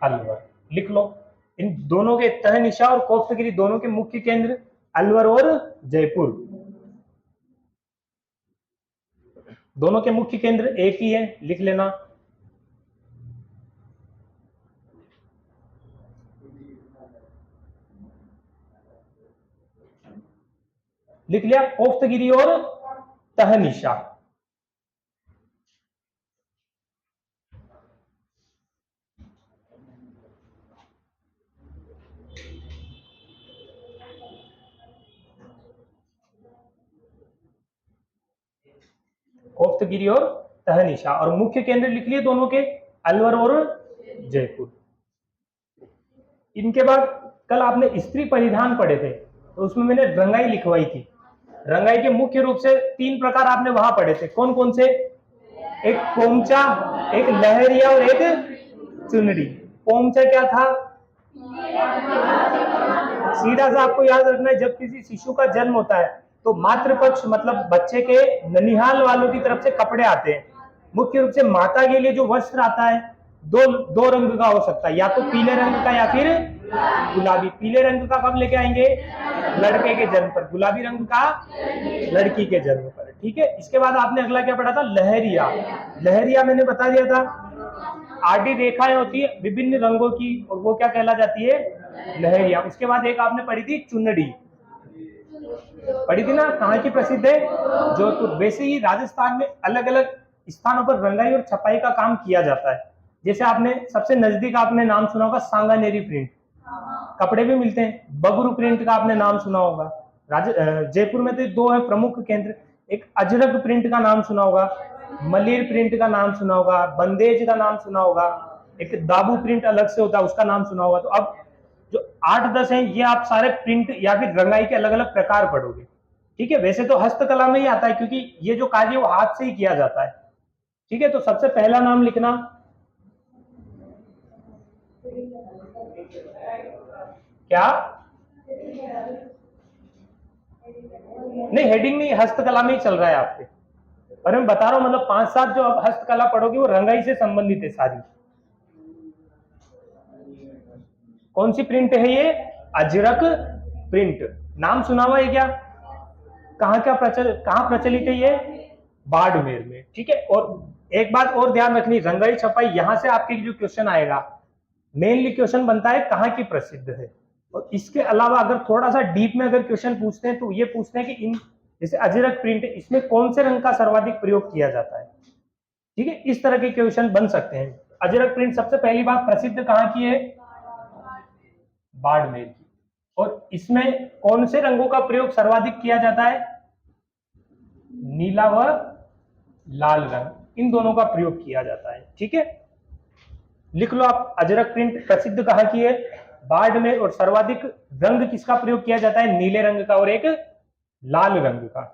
अलवर। लिख लो, इन दोनों के, तहनीशा और कोफ्तगिरी दोनों के मुख्य केंद्र अलवर और जयपुर, दोनों के मुख्य केंद्र एक ही है, लिख लेना। लिख लिया कोफ्तगिरी और तहनीशा। कोफ्तगिरी और तहनीशा, और मुख्य केंद्र लिख लिए दोनों के, अलवर और जयपुर। इनके बाद कल आपने स्त्री परिधान पढ़े थे, तो उसमें मैंने रंगाई लिखवाई थी। रंगाई के मुख्य रूप से 3 प्रकार आपने वहां पढ़े थे, कौन कौन से? एक पोमचा, एक लहरिया और एक चुनरी। पोमचा क्या था? सीधा सा आपको याद रखना है, जब किसी शिशु का जन्म होता है तो मातृपक्ष मतलब बच्चे के ननिहाल वालों की तरफ से कपड़े आते हैं। मुख्य रूप से माता के लिए जो वस्त्र आता है दो रंग का हो सकता है, या तो पीले रंग का या फिर गुलाबी। पीले रंग का कब लेके आएंगे? लड़के के जन्म पर। गुलाबी रंग का लड़की के जन्म पर। ठीक है। इसके बाद आपने अगला क्या पढ़ा था? लहरिया। लहरिया मैंने बता दिया था, आडी रेखाएं होती है विभिन्न रंगों की, और वो क्या कहला जाती है? लहरिया। उसके बाद एक आपने पढ़ी थी चुनरी, पढ़ी थी ना, कहाँ की प्रसिद्ध है? जोधपुर। वैसे ही राजस्थान में अलग अलग स्थानों पर रंगाई और छपाई का काम किया जाता है। जैसे आपने सबसे नजदीक आपने नाम सुना होगा सांगानेरी प्रिंट, कपड़े भी मिलते हैं। बगरू प्रिंट का आपने नाम सुना होगा। जयपुर में तो 2 है प्रमुख केंद्र, एक अजरक प्रिंट का नाम सुना होगा, मलिर प्रिंट का नाम सुना होगा, बंदेज का नाम सुना होगा, एक दाबू प्रिंट अलग से होता है उसका नाम सुना होगा। तो अब जो 8-10 हैं ये आप सारे प्रिंट या फिर रंगाई के अलग अलग प्रकार पढ़ोगे। ठीक है। वैसे तो हस्तकला में ही आता है, क्योंकि ये जो कार्य वो हाथ से ही किया जाता है। ठीक है। तो सबसे पहला नाम लिखना, क्या? नहीं, हेडिंग नहीं, हस्तकला में ही चल रहा है आपके। और मैं बता रहा हूं, मतलब 5-7 जो अब हस्तकला पढ़ोगे वो रंगाई से संबंधित है सारी। कौन सी प्रिंट है ये? अजरक प्रिंट। नाम सुना हुआ है क्या? कहां प्रचलित है ये? बाड़मेर में। ठीक है। और एक बात और ध्यान रखनी, रंगाई छपाई यहां से आपके जो क्वेश्चन आएगा, मेनली क्वेश्चन बनता है कहां की प्रसिद्ध है। और इसके अलावा अगर थोड़ा सा डीप में अगर क्वेश्चन पूछते हैं तो ये पूछते हैं कि इन जैसे अजरक प्रिंट है, इसमें कौन से रंग का सर्वाधिक प्रयोग किया जाता है। ठीक है। इस तरह के क्वेश्चन बन सकते हैं। अजरक प्रिंट सबसे पहली बात प्रसिद्ध कहां की है? बाड़मेर की। और इसमें कौन से रंगों का प्रयोग सर्वाधिक किया जाता है? नीला व लाल रंग, इन दोनों का प्रयोग किया जाता है। ठीक है। लिख लो आप, अजरक प्रिंट प्रसिद्ध कहां की है? बाड़मेर। और सर्वाधिक रंग किसका प्रयोग किया जाता है? नीले रंग का और एक लाल रंग का।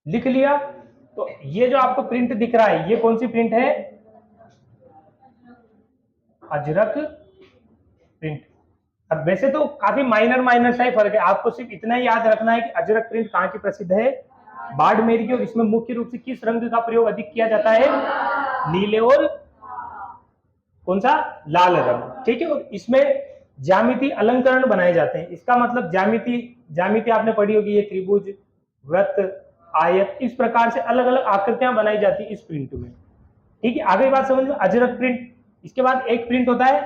लिख लिया? तो ये जो आपको प्रिंट दिख रहा है ये कौन सी प्रिंट है? अजरक प्रिंट। अब वैसे तो काफी माइनर सा ही फर्क है, आपको सिर्फ इतना ही याद रखना है कि अजरक प्रिंट कहां की प्रसिद्ध है? बाड़मेर की। और इसमें मुख्य रूप से किस रंग का प्रयोग अधिक किया जाता है? नीले और कौन सा? लाल रंग। ठीक है। और इसमें ज्यामिति अलंकरण बनाए जाते हैं। इसका मतलब ज्यामिति आपने पढ़ी होगी, ये त्रिभुज, वृत्त, आयत, इस प्रकार से अलग अलग आकृतियां बनाई जाती है इस प्रिंट में। ठीक है। आगे बात समझ में, अजरक प्रिंट। इसके बाद एक प्रिंट होता है,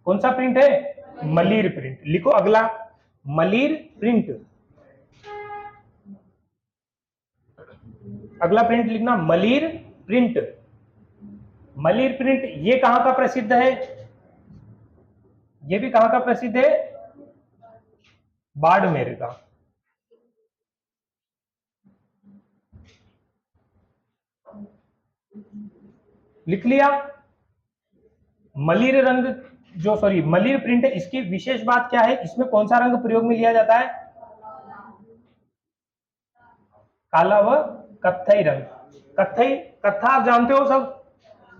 कौन सा प्रिंट है? मलिर प्रिंट। लिखो अगला, मलिर प्रिंट। अगला प्रिंट लिखना, मलिर प्रिंट। मलिर प्रिंट ये कहां का प्रसिद्ध है? ये भी कहां का प्रसिद्ध है? बाड़मेर का। लिख लिया? मलिर प्रिंट है, इसकी विशेष बात क्या है? इसमें कौन सा रंग प्रयोग में लिया जाता है? काला व कत्थई रंग। कत्था आप जानते हो सब,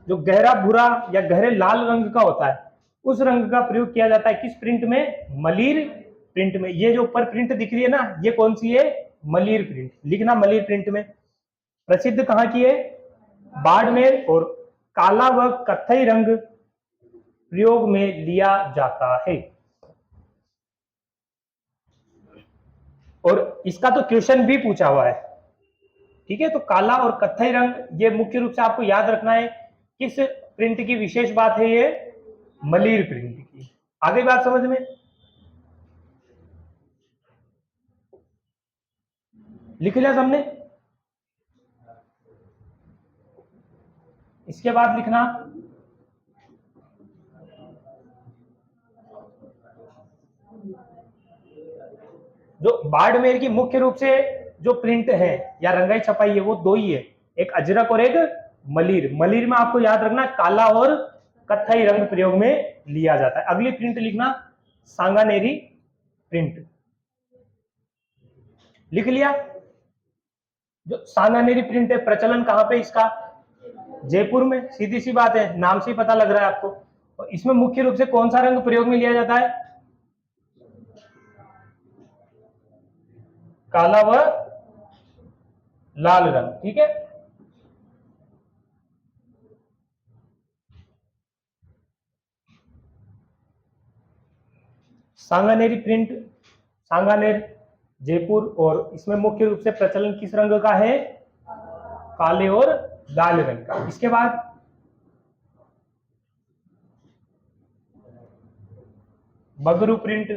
जो गहरा भूरा या गहरे लाल रंग का होता है, उस रंग का प्रयोग किया जाता है किस प्रिंट में? मलिर प्रिंट में। ये जो ऊपर प्रिंट दिख रही है ना, ये कौन सी है? मलिर प्रिंट। लिखना, मलिर प्रिंट में। प्रसिद्ध कहां की है? बाड़मेर। और काला व कत्थई रंग प्रयोग में लिया जाता है। और इसका तो क्वेश्चन भी पूछा हुआ है। ठीक है। तो काला और कत्थई रंग ये मुख्य रूप से आपको याद रखना है। किस प्रिंट की विशेष बात है ये? मलिर प्रिंट की। आगे बात समझ में? लिख लिया सबने? इसके बाद लिखना जो बाड़मेर की मुख्य रूप से जो प्रिंट है या रंगाई छपाई है वो दो ही है, एक अजरक और एक मलिर। मलिर में आपको याद रखना काला और कत्थई रंग प्रयोग में लिया जाता है। अगली प्रिंट लिखना सांगानेरी प्रिंट। लिख लिया? जो सांगानेरी प्रिंट है प्रचलन कहां पे इसका? जयपुर में। सीधी सी बात है, नाम से ही पता लग रहा है आपको। और इसमें मुख्य रूप से कौन सा रंग प्रयोग में लिया जाता है? काला व लाल रंग। ठीक है, सांगानेरी प्रिंट, सांगानेर जयपुर, और इसमें मुख्य रूप से प्रचलन किस रंग का है? काले और लाल रंग का। इसके बाद बगरू प्रिंट।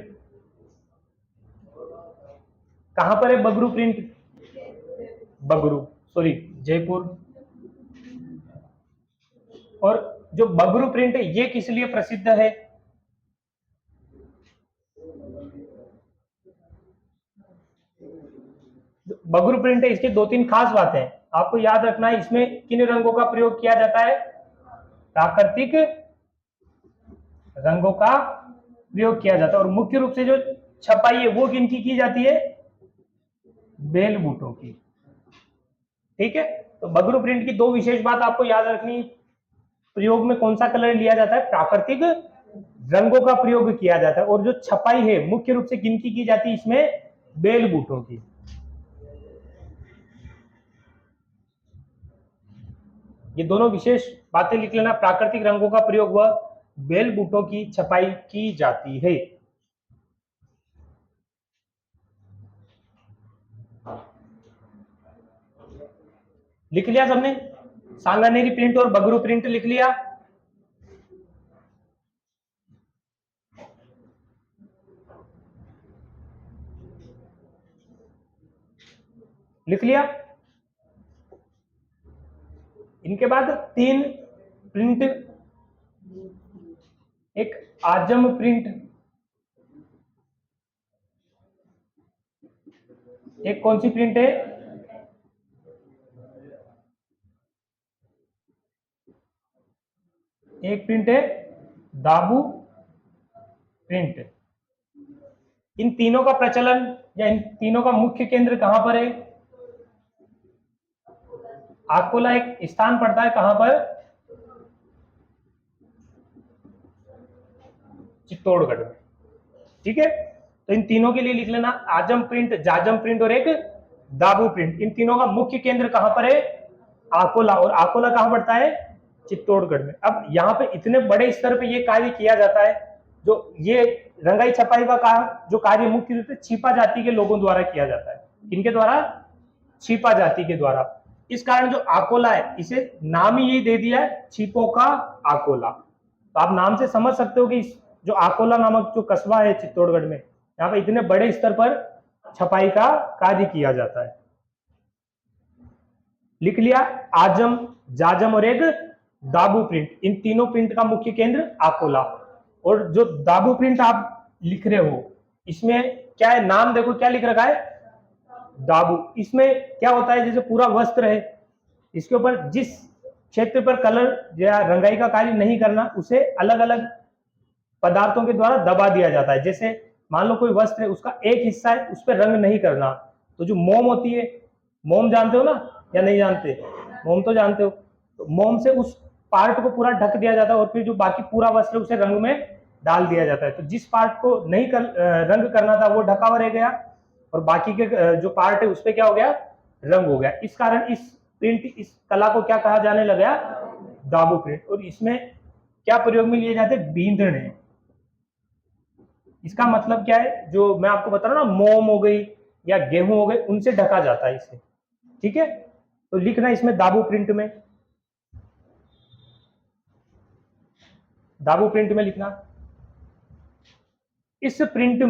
कहां पर है बगरू प्रिंट? बगरू, सॉरी, जयपुर। और जो बगरू प्रिंट है ये किस लिए प्रसिद्ध है? बगरू प्रिंट है इसके दो तीन खास बातें हैं, आपको याद रखना है। इसमें किन रंगों का प्रयोग किया जाता है? प्राकृतिक रंगों का प्रयोग किया जाता है। और मुख्य रूप से जो छपाई है वो किनकी की जाती है? बेल बूटों की। ठीक है, तो बगरू प्रिंट की दो विशेष बात आपको याद रखनी। प्रयोग में कौन सा कलर लिया जाता है? प्राकृतिक रंगों का प्रयोग किया जाता है। और जो छपाई है मुख्य रूप से किनकी की जाती है इसमें? बेल बूटों की। ये दोनों विशेष बातें लिख लेना, प्राकृतिक रंगों का प्रयोग व बेल बूटों की छपाई की जाती है। लिख लिया सबने? सांगानेरी प्रिंट और बगरू प्रिंट लिख लिया? लिख लिया? इनके बाद तीन प्रिंट, एक आजम प्रिंट, एक कौन सी प्रिंट है? एक प्रिंट है दाबू प्रिंट। इन तीनों का प्रचलन या इन तीनों का मुख्य केंद्र कहां पर है? आकोला एक स्थान पड़ता है, कहां पर? चित्तौड़गढ़ में। ठीक है, तो इन तीनों के लिए लिख लेना आजम प्रिंट, जाजम प्रिंट और एक दाबू प्रिंट। इन तीनों का मुख्य केंद्र कहां पर है? आकोला। और आकोला कहां पड़ता है? चित्तौड़गढ़ में। अब यहाँ पे इतने बड़े स्तर पे ये कार्य किया जाता है, जो ये रंगाई छपाई का जो कार्य मुख्य रूप से छिपा जाति के लोगों द्वारा किया जाता है। किनके द्वारा? छिपा जाति के द्वारा। इस कारण जो आकोला है इसे नाम ही यही दे दिया है, छिपों का आकोला। तो आप नाम से समझ सकते हो कि जो आकोला नामक जो कस्बा है चित्तौड़गढ़ में, यहाँ पे इतने बड़े स्तर पर छपाई का कार्य किया जाता है। लिख लिया? आजम, जाजम और एक दाबू प्रिंट। इन तीनों प्रिंट का मुख्य केंद्र आकोला। और जो दाबू प्रिंट आप लिख रहे हो इसमें क्या है? नाम देखो क्या लिख रखा है? दाबू। इसमें क्या होता है? जैसे पूरा वस्त्र है, इसके ऊपर जिस क्षेत्र पर कलर या रंगाई का कार्य नहीं करना उसे अलग अलग पदार्थों के द्वारा दबा दिया जाता है। जैसे मान लो कोई वस्त्र है, उसका एक हिस्सा है उस पर रंग नहीं करना, तो जो मोम होती है, मोम जानते हो ना या नहीं जानते? मोम तो जानते हो। तो मोम से उस पार्ट को पूरा ढक दिया जाता है और फिर जो बाकी पूरा वस्त्र उसे रंग में डाल दिया जाता है। तो जिस पार्ट को नहीं रंग करना था वो ढका हुआ रह गया, और बाकी के जो पार्ट है उस पर क्या हो गया? रंग हो गया। इस कारण इस प्रिंट, इस कला को क्या कहा जाने लगा? दाबू प्रिंट। और इसमें क्या प्रयोग में लिए जाते? बींदने। इसका मतलब क्या है? जो मैं आपको बता रहा हूं ना, मोम हो गई या गेहूं हो गए, उनसे ढका जाता है इसे। ठीक है, तो लिखना इसमें दाबू प्रिंट में दाबू प्रिंट में लिखना। इस प्रिंट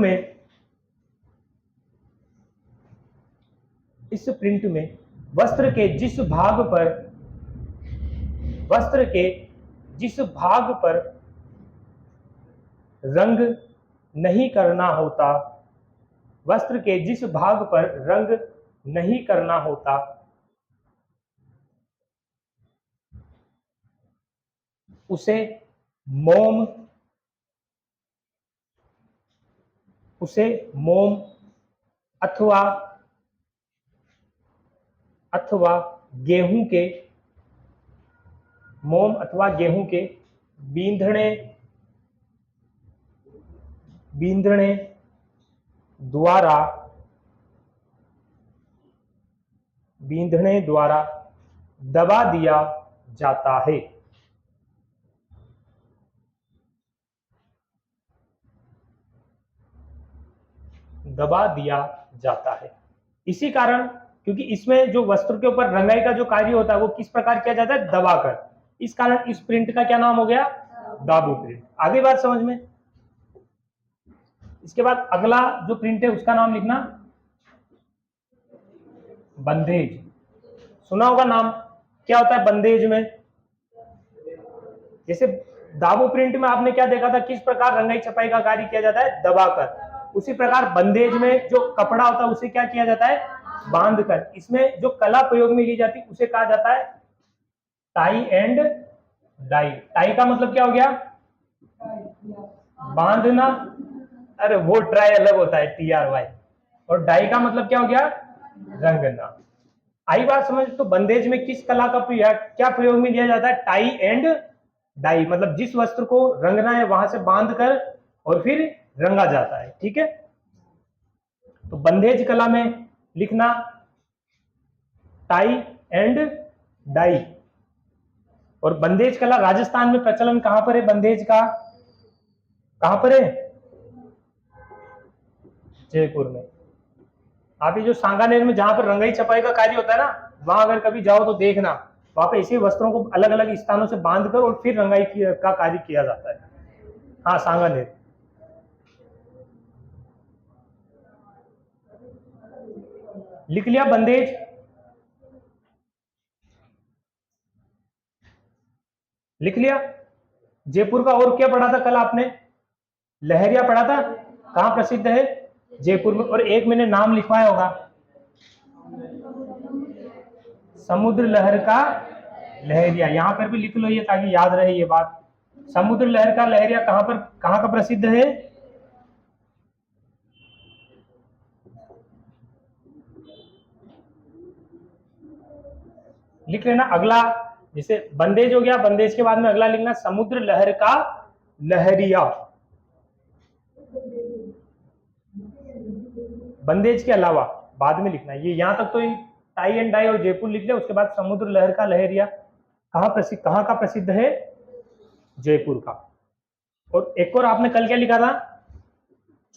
में वस्त्र के जिस भाग पर रंग नहीं करना होता, वस्त्र के जिस भाग पर रंग नहीं करना होता उसे मोम अथवा गेहूं के बींधणे द्वारा दबा दिया जाता है। इसी कारण, क्योंकि इसमें जो वस्त्र के ऊपर रंगाई का जो कार्य होता है वो किस प्रकार किया जाता है, दबाकर, इस कारण इस प्रिंट का क्या नाम हो गया, दाबू प्रिंट। आगे बात समझ में। इसके बाद अगला जो प्रिंट है उसका नाम लिखना बंदेज। सुना होगा नाम, क्या होता है बंदेज में। जैसे दाबू प्रिंट में आपने क्या देखा था, किस प्रकार रंगाई छपाई का कार्य किया जाता है, दबाकर। उसी प्रकार बंदेज में जो कपड़ा होता है उसे क्या किया जाता है, बांधकर। इसमें जो कला प्रयोग में ली जाती है उसे कहा जाता है टाई एंड डाई। टाई का मतलब क्या हो गया, बांधना, अरे वो ट्राई अलग होता है, TRY। और डाई का मतलब क्या हो गया, रंगना। आई बात समझ। तो बंदेज में किस कला का क्या प्रयोग में लिया जाता है, टाई एंड डाई, मतलब जिस वस्त्र को रंगना है वहां से बांधकर और फिर रंगा जाता है। ठीक है, तो बंदेज कला में लिखना टाई एंड डाई। और बंदेज कला राजस्थान में प्रचलन कहां पर है, बंदेज का कहां पर है, जयपुर में। आप ये जो सांगानेर में जहां पर रंगाई छपाई का कार्य होता है ना, वहां अगर कभी जाओ तो देखना, वहां पे ऐसे वस्त्रों को अलग अलग स्थानों से बांधकर और फिर रंगाई का कार्य किया जाता है। हाँ, सांगानेर। लिख लिया बंदेज, लिख लिया। जयपुर का और क्या पढ़ा था कल आपने, लहरिया पढ़ा था, कहां प्रसिद्ध है, जयपुर में। और एक मैंने नाम लिखवाया होगा, समुद्र लहर का लहरिया। यहां पर भी लिख लो ये, ताकि याद रहे ये बात। समुद्र लहर का लहरिया कहां का प्रसिद्ध है, लिख लेना। अगला जैसे बंदेज हो गया, बंदेज के बाद में अगला लिखना समुद्र लहर का लहरिया। बंदेज के अलावा बाद में लिखना, ये यहां तक तो टाई एंड डाई और जयपुर लिख लिया। उसके बाद समुद्र लहर का लहरिया कहां का प्रसिद्ध है, जयपुर का। और एक और आपने कल क्या लिखा था,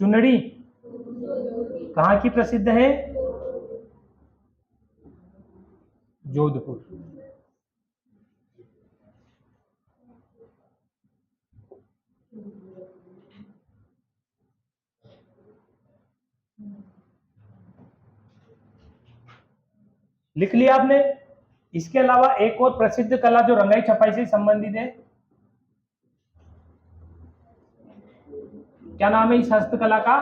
चुनरी कहां की प्रसिद्ध है, जोधपुर। लिख लिया आपने। इसके अलावा एक और प्रसिद्ध कला जो रंगाई छपाई से संबंधित है, क्या नाम है इस हस्तकला का,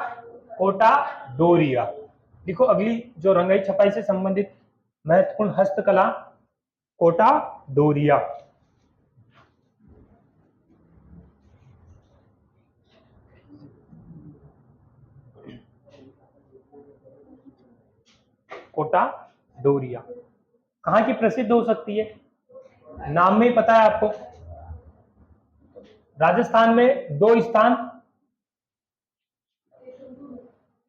कोटा डोरिया। देखो अगली जो रंगाई छपाई से संबंधित महत्वपूर्ण हस्तकला, कोटा डोरिया। कोटा डोरिया कहां की प्रसिद्ध हो सकती है, नाम में ही पता है आपको। राजस्थान में दो स्थान,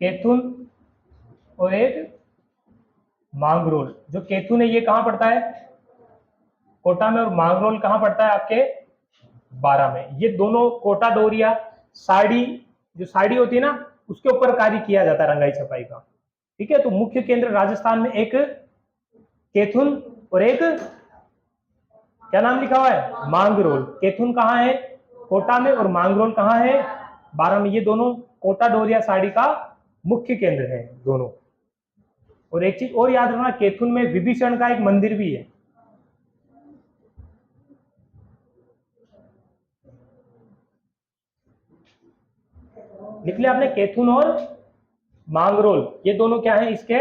कैथुन और एक मांगरोल। जो कैथुन है ये कहां पड़ता है, कोटा में, और मांगरोल कहां पड़ता है आपके, बारा में। ये दोनों कोटा डोरिया साड़ी, जो साड़ी होती है ना उसके ऊपर कार्य किया जाता है रंगाई छपाई का। ठीक है, तो मुख्य केंद्र राजस्थान में एक कैथुन और एक क्या नाम लिखा हुआ है, मांगरोल। कैथुन कहां है, कोटा में और मांगरोल कहाँ है? बारां में। ये दोनों कोटा डोरिया साड़ी का मुख्य केंद्र है दोनों। और एक चीज और याद रखना, कैथुन में विभीषण का एक मंदिर भी है। लिख लिया आपने? कैथुन और मांगरोल ये दोनों क्या है इसके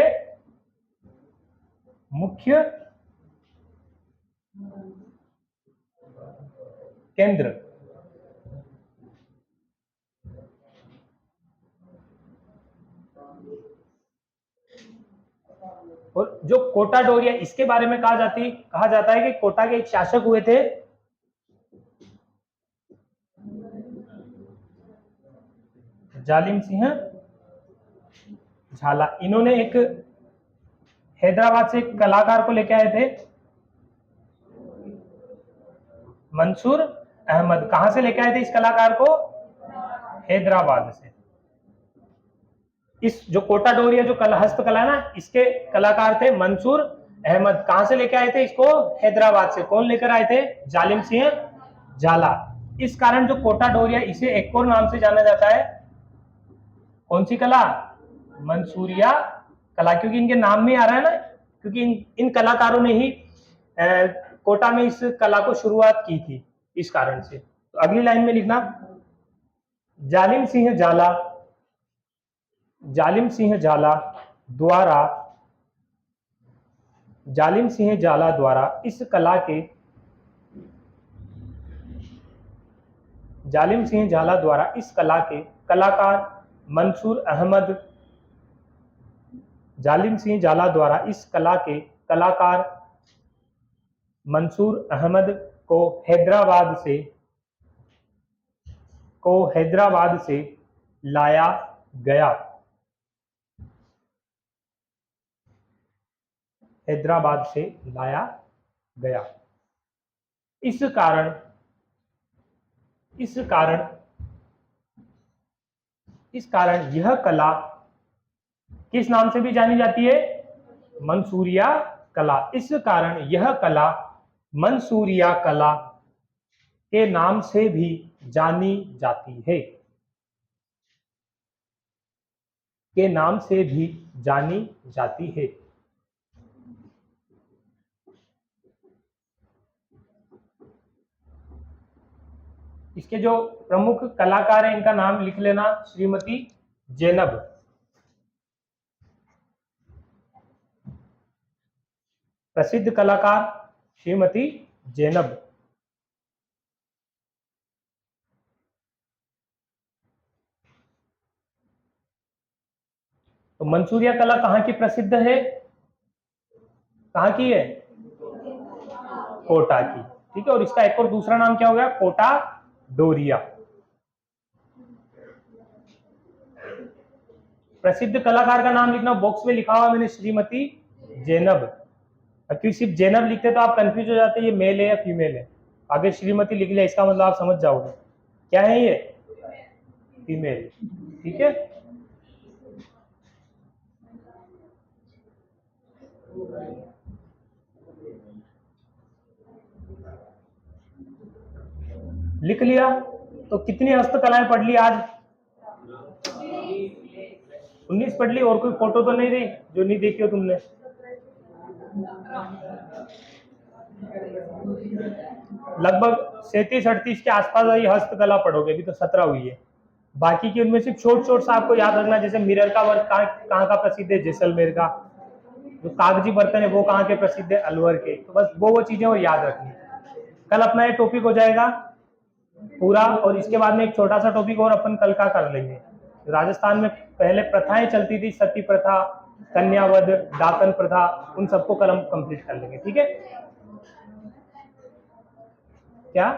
मुख्य केंद्र। और जो कोटा डोरिया इसके बारे में कहा जाता है कि कोटा के एक शासक हुए थे जालिम सिंह झाला। इन्होंने एक हैदराबाद से एक कलाकार को लेके आए थे, मंसूर अहमद। कहां से लेके आए थे इस कलाकार को? हैदराबाद से। इस जो कोटा डोरिया जो हस्तकला है ना, इसके कलाकार थे मंसूर अहमद। कहां से लेके आए थे इसको? हैदराबाद से। कौन लेकर आए थे? जालिम सिंह झाला। इस कारण जो कोटा डोरिया इसे एक और नाम से जाना जाता है। कौन सी कला? मंसूरिया कला, क्योंकि इनके नाम में आ रहा है ना, क्योंकि इन कलाकारों ने ही कोटा में इस कला को शुरुआत की थी, इस कारण से। तो अगली लाइन में लिखना, जालिम सिंह झाला द्वारा इस कला के कलाकार मंसूर अहमद को हैदराबाद से लाया गया। इस कारण यह कला किस नाम से भी जानी जाती है? मंसूरिया कला। इस कारण यह कला मंसूरिया कला के नाम से भी जानी जाती है। इसके जो प्रमुख कलाकार हैं इनका नाम लिख लेना, श्रीमती जैनब। प्रसिद्ध कलाकार श्रीमती जैनब। तो मंसूरिया कला कहाँ की प्रसिद्ध है? कहाँ की है? कोटा की। ठीक है। और इसका एक और दूसरा नाम क्या हो गया? कोटा डोरिया। प्रसिद्ध कलाकार का नाम लिखना, बॉक्स में लिखा हुआ मैंने श्रीमती जैनब। क्योंकि सिर्फ जैनब लिखते तो आप कंफ्यूज हो जाते ये मेल है या फीमेल है। आगे श्रीमती लिख लिया, इसका मतलब आप समझ जाओगे क्या है ये? फीमेल। ठीक है। लिख लिया। तो कितनी हस्तकलाएं पढ़ ली आज? 19 पढ़ ली। और कोई फोटो तो नहीं रही जो नहीं देखी हो तुमने? लगभग 37-38 के आसपास ये हस्तकला पढ़ोगे। अभी तो 17 हुई है। बाकी की उनमें सिर्फ छोट सा आपको याद रखना, जैसे मिरर का वर्क कहाँ का प्रसिद्ध है? जैसलमेर का। जो कागजी बर्तन है वो कहाँ के प्रसिद्ध है? अलवर के। तो बस वो चीजें और याद रखनी। कल अपना ये टॉपिक हो जाएगा पूरा, और इसके बाद में एक छोटा सा टॉपिक और अपन कल का कर लेंगे। राजस्थान में पहले प्रथाएं चलती थी, सती प्रथा, कन्यावध, दातन प्रथा, उन सबको कल हम कंप्लीट कर लेंगे। ठीक है क्या?